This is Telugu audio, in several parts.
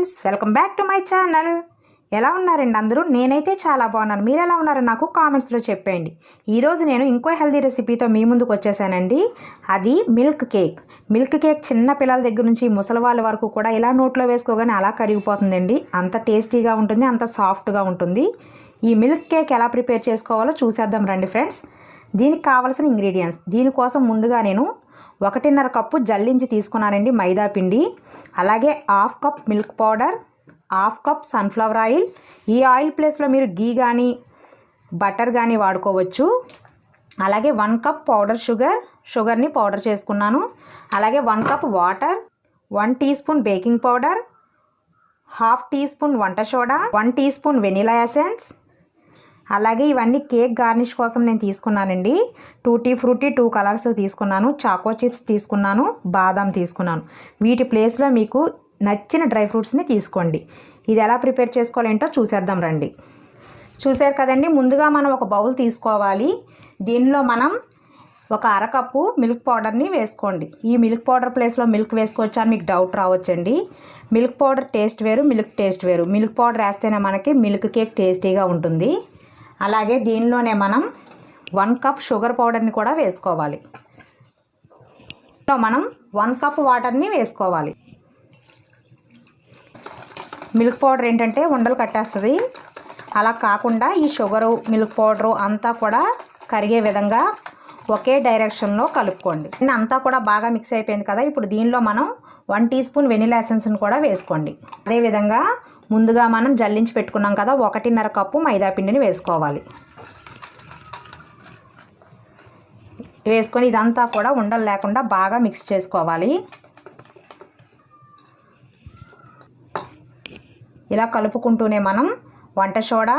Friends, welcome back to my channel. ఎలా ఉన్నారండి అందరూ? నేనైతే చాలా బాగున్నాను. మీరు ఎలా ఉన్నారో నాకు కామెంట్స్లో చెప్పండి. ఈరోజు నేను ఇంకో హెల్తీ రెసిపీతో మీ ముందుకు వచ్చేసానండి. అది మిల్క్ కేక్. మిల్క్ కేక్ చిన్న పిల్లల దగ్గర నుంచి ముసలి వాళ్ళ వరకు కూడా ఇలా నోట్లో వేసుకోగానే అలా కరిగిపోతుందండి. అంత టేస్టీగా ఉంటుంది, అంత సాఫ్ట్గా ఉంటుంది. ఈ మిల్క్ కేక్ ఎలా ప్రిపేర్ చేసుకోవాలో చూసేద్దాం రండి ఫ్రెండ్స్. దీనికి కావాల్సిన ఇంగ్రీడియంట్స్, దీనికోసం ముందుగా నేను 1.5 కప్పు జల్లించి తీసుకున్నానండి మైదా పిండి. అలాగే 1/2 cup milk powder, 1/2 cup sunflower oil. ఈ ఆయిల్ ప్లేస్లో మీరు గీ కానీ బటర్ కానీ వాడుకోవచ్చు. అలాగే 1 కప్ పౌడర్ షుగర్ని పౌడర్ చేసుకున్నాను. అలాగే 1 cup water, 1 teaspoon baking powder, 1/2 teaspoon వంట soda, 1 teaspoon vanilla essence. అలాగే ఇవన్నీ కేక్ గార్నిష్ కోసం నేను తీసుకున్నానండి. tutti frutti 2 కలర్స్ తీసుకున్నాను, చాకో చిప్స్ తీసుకున్నాను, బాదం తీసుకున్నాను. వీటి ప్లేస్లో మీకు నచ్చిన డ్రై ఫ్రూట్స్ని తీసుకోండి. ఇది ఎలా ప్రిపేర్ చేసుకోవాలేంటో చూసేద్దాం రండి. చూసారు కదండి, ముందుగా మనం ఒక బౌల్ తీసుకోవాలి. దీనిలో మనం ఒక 1/2 కప్పు మిల్క్ పౌడర్ని వేసుకోండి. ఈ మిల్క్ పౌడర్ ప్లేస్లో మిల్క్ వేసుకోవచ్చా అని మీకు డౌట్ రావచ్చండి. మిల్క్ పౌడర్ టేస్ట్ వేరు, మిల్క్ టేస్ట్ వేరు. మిల్క్ పౌడర్ వేస్తేనే మనకి మిల్క్ కేక్ టేస్టీగా ఉంటుంది. అలాగే దీనిలోనే మనం 1 కప్ షుగర్ పౌడర్ని కూడా వేసుకోవాలి. మనం 1 కప్ వాటర్ని వేసుకోవాలి. మిల్క్ పౌడర్ ఏంటంటే ఉండలు కట్టేస్తుంది. అలా కాకుండా ఈ షుగరు మిల్క్ పౌడరు అంతా కూడా కరిగే విధంగా ఒకే డైరెక్షన్లో కలుపుకోండి. అంతా కూడా బాగా మిక్స్ అయిపోయింది కదా. ఇప్పుడు దీనిలో మనం 1 టీ స్పూన్ వెనిలా ఎసెన్స్ని కూడా వేసుకోండి. అదేవిధంగా ముందుగా మనం జల్లించి పెట్టుకున్నాం కదా 1.5 కప్పు మైదా పిండిని వేసుకోవాలి. వేసుకొని ఇదంతా కూడా ఉండలు లేకుండా బాగా మిక్స్ చేసుకోవాలి. ఇలా కలుపుకుంటూనే మనం వంట సోడా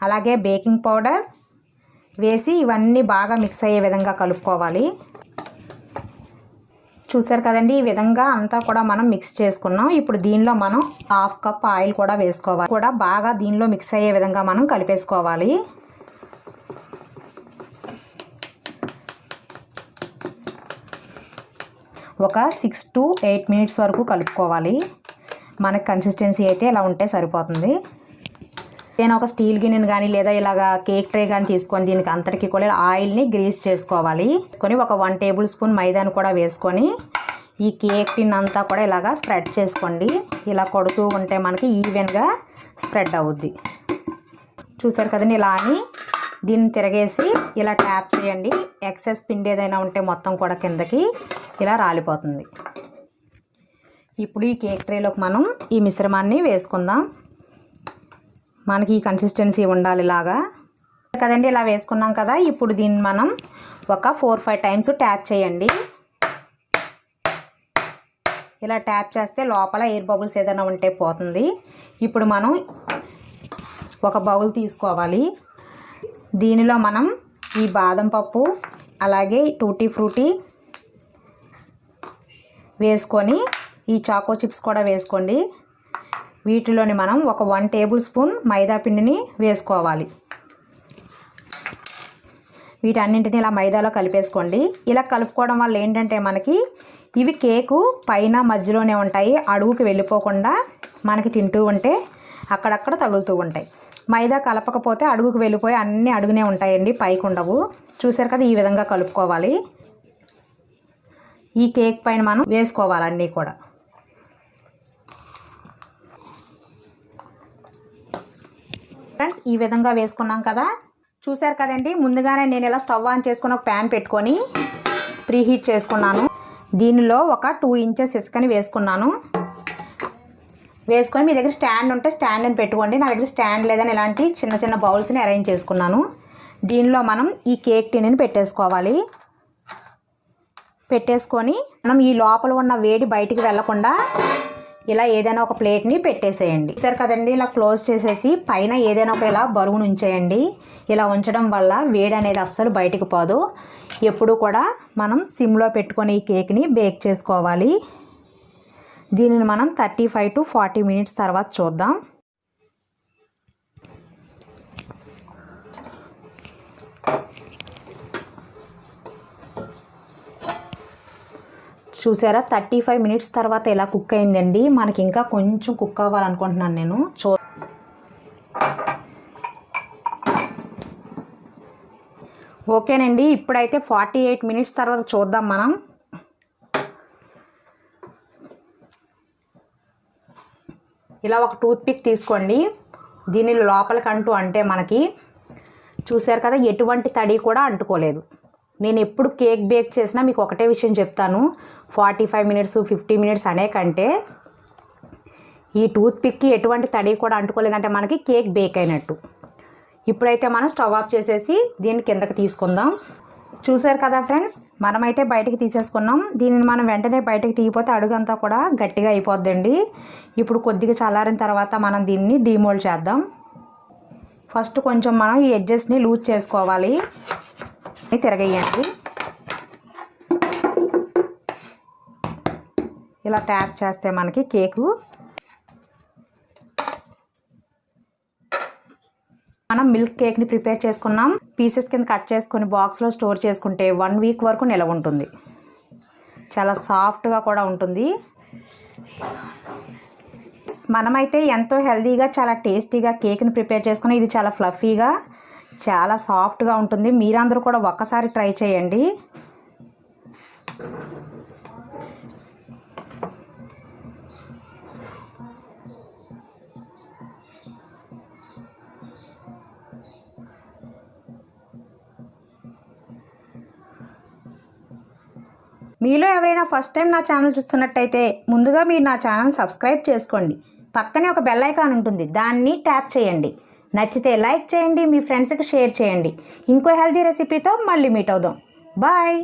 అలాగే బేకింగ్ పౌడర్ వేసి ఇవన్నీ బాగా మిక్స్ అయ్యే విధంగా కలుపుకోవాలి. చూసారు కదండి, ఈ విధంగా అంతా కూడా మనం మిక్స్ చేసుకున్నాం. ఇప్పుడు దీనిలో మనం 1/2 కప్ ఆయిల్ కూడా వేసుకోవాలి. కూడా బాగా దీనిలో మిక్స్ అయ్యే విధంగా మనం కలిపేసుకోవాలి. ఒక 6 to 8 మినిట్స్ వరకు కలుపుకోవాలి. మనకు కన్సిస్టెన్సీ అయితే ఇలా ఉంటే సరిపోతుంది. నేను ఒక స్టీల్ గిన్నెని కానీ లేదా ఇలాగా కేక్ ట్రే కానీ తీసుకొని దీనికి అంతటికి కూడా ఆయిల్ని గ్రీస్ చేసుకోవాలి. వేసుకొని ఒక 1 టేబుల్ స్పూన్ మైదాను కూడా వేసుకొని ఈ కేక్ టిన్ అంతా కూడా ఇలాగా స్ప్రెడ్ చేసుకోండి. ఇలా కొడుతూ ఉంటే మనకి ఈవెన్గా స్ప్రెడ్ అవుద్ది. చూసారు కదండి, ఇలా అని దీన్ని తిరగేసి ఇలా ట్యాప్ చేయండి. ఎక్సెస్ పిండి ఏదైనా ఉంటే మొత్తం కూడా కిందకి ఇలా రాలిపోతుంది. ఇప్పుడు ఈ కేక్ ట్రేలోకి మనం ఈ మిశ్రమాన్ని వేసుకుందాం. మనకి ఈ కన్సిస్టెన్సీ ఉండాలి ఇలాగా కదండి. ఇలా వేసుకున్నాం కదా. ఇప్పుడు దీన్ని మనం ఒక 4-5 టైమ్స్ ట్యాప్ చేయండి. ఇలా ట్యాప్ చేస్తే లోపల ఎయిర్ బబుల్స్ ఏదైనా ఉంటే పోతుంది. ఇప్పుడు మనం ఒక బౌల్ తీసుకోవాలి. దీనిలో మనం ఈ బాదం పప్పు అలాగే tutti frutti వేసుకొని ఈ చాకో చిప్స్ కూడా వేసుకోండి. వీటిలోని మనం ఒక 1 టేబుల్ స్పూన్ మైదా పిండిని వేసుకోవాలి. వీటన్నింటిని ఇలా మైదాలో కలిపేసుకోండి. ఇలా కలుపుకోవడం వల్ల ఏంటంటే మనకి ఇవి కేకు పైన మధ్యలోనే ఉంటాయి. అడుగుకి వెళ్ళిపోకుండా మనకి తింటూ ఉంటే అక్కడక్కడ తగులుతూ ఉంటాయి. మైదా కలపకపోతే అడుగుకి వెళ్ళిపోయి అన్నీ అడుగునే ఉంటాయండి, పైకి ఉండవు. చూసారు కదా, ఈ విధంగా కలుపుకోవాలి. ఈ కేక్ పైన మనం వేసుకోవాలి అన్నీ కూడా. ఫ్రెండ్స్, ఈ విధంగా వేసుకున్నాం కదా. చూసారు కదండి, ముందుగానే నేను ఇలా స్టవ్ ఆన్ చేసుకుని ఒక ప్యాన్ పెట్టుకొని ప్రీహీట్ చేసుకున్నాను. దీనిలో ఒక 2 ఇంచెస్ ఇసుకని వేసుకున్నాను. వేసుకొని మీ దగ్గర స్టాండ్ ఉంటే స్టాండ్ని పెట్టుకోండి. నా దగ్గర స్టాండ్ లేదని ఇలాంటి చిన్న చిన్న బౌల్స్ని అరేంజ్ చేసుకున్నాను. దీనిలో మనం ఈ కేక్ టిన్ని పెట్టేసుకోవాలి. పెట్టేసుకొని మనం ఈ లోపల ఉన్న వేడి బయటికి వెళ్లకుండా ఇలా ఏదైనా ఒక ప్లేట్ని పెట్టేసేయండి. సరే కదండి, ఇలా క్లోజ్ చేసేసి పైన ఏదైనా ఒక ఇలా బరువును ఉంచేయండి. ఇలా ఉంచడం వల్ల వేడి అనేది అస్సలు బయటికి పోదు. ఎప్పుడు కూడా మనం సిమ్లో పెట్టుకొని ఈ కేక్ని బేక్ చేసుకోవాలి. దీనిని మనం 35 to 40 మినిట్స్ తర్వాత చూద్దాం. చూసారా 35 మినిట్స్ తర్వాత ఇలా కుక్ అయిందండి. మనకి ఇంకా కొంచెం కుక్ అవ్వాలనుకుంటున్నాను నేను. ఓకేనండి, ఇప్పుడైతే 48 మినిట్స్ తర్వాత చూద్దాం మనం. ఇలా ఒక టూత్ పిక్ తీసుకోండి. దీని లోపలికంటూ అంటే మనకి చూసారు కదా ఎటువంటి తడి కూడా అంటుకోలేదు. నేను ఎప్పుడు కేక్ బేక్ చేసినా మీకు ఒకటే విషయం చెప్తాను, 45 మినిట్స్ 50 మినిట్స్ అనే కంటే ఈ టూత్ పిక్కి ఎటువంటి తడి కూడా అంటుకోలేదంటే మనకి కేక్ బేక్ అయినట్టు. ఇప్పుడైతే మనం స్టవ్ ఆఫ్ చేసేసి దీన్ని కిందకి తీసుకుందాం. చూసారు కదా ఫ్రెండ్స్, మనమైతే బయటికి తీసేసుకున్నాం. దీనిని మనం వెంటనే బయటకు తీయపోతే అడుగంతా కూడా గట్టిగా అయిపోద్దండి. ఇప్పుడు కొద్దిగా చల్లారిన తర్వాత మనం దీన్ని డీమోల్డ్ చేద్దాం. ఫస్ట్ కొంచెం మనం ఈ ఎడ్జెస్ని లూజ్ చేసుకోవాలి. తిరగేయండి. ఇలా ట్యాప్ చేస్తే మనకి కేకు మనం మిల్క్ కేక్ని ప్రిపేర్ చేసుకున్నాం. పీసెస్ కింద కట్ చేసుకొని బాక్స్లో స్టోర్ చేసుకుంటే 1 వీక్ వరకు నిల్వ ఉంటుంది. చాలా సాఫ్ట్గా కూడా ఉంటుంది. మనమైతే ఎంతో హెల్తీగా చాలా టేస్టీగా కేక్ని ప్రిపేర్ చేసుకుని ఇది చాలా ఫ్లఫీగా చాలా సాఫ్ట్గా ఉంటుంది. మీరందరూ కూడా ఒక్కసారి ట్రై చేయండి. మీలో ఎవరైనా ఫస్ట్ టైం నా ఛానల్ చూస్తున్నట్టయితే ముందుగా మీరు నా ఛానల్ సబ్స్క్రైబ్ చేసుకోండి. పక్కనే ఒక బెల్ ఐకాన్ ఉంటుంది, దాన్ని ట్యాప్ చేయండి. నచ్చితే లైక్ చేయండి, మీ ఫ్రెండ్స్కి షేర్ చేయండి. ఇంకో హెల్తీ రెసిపీతో మళ్ళీ మీట్ అవుదాం. బాయ్.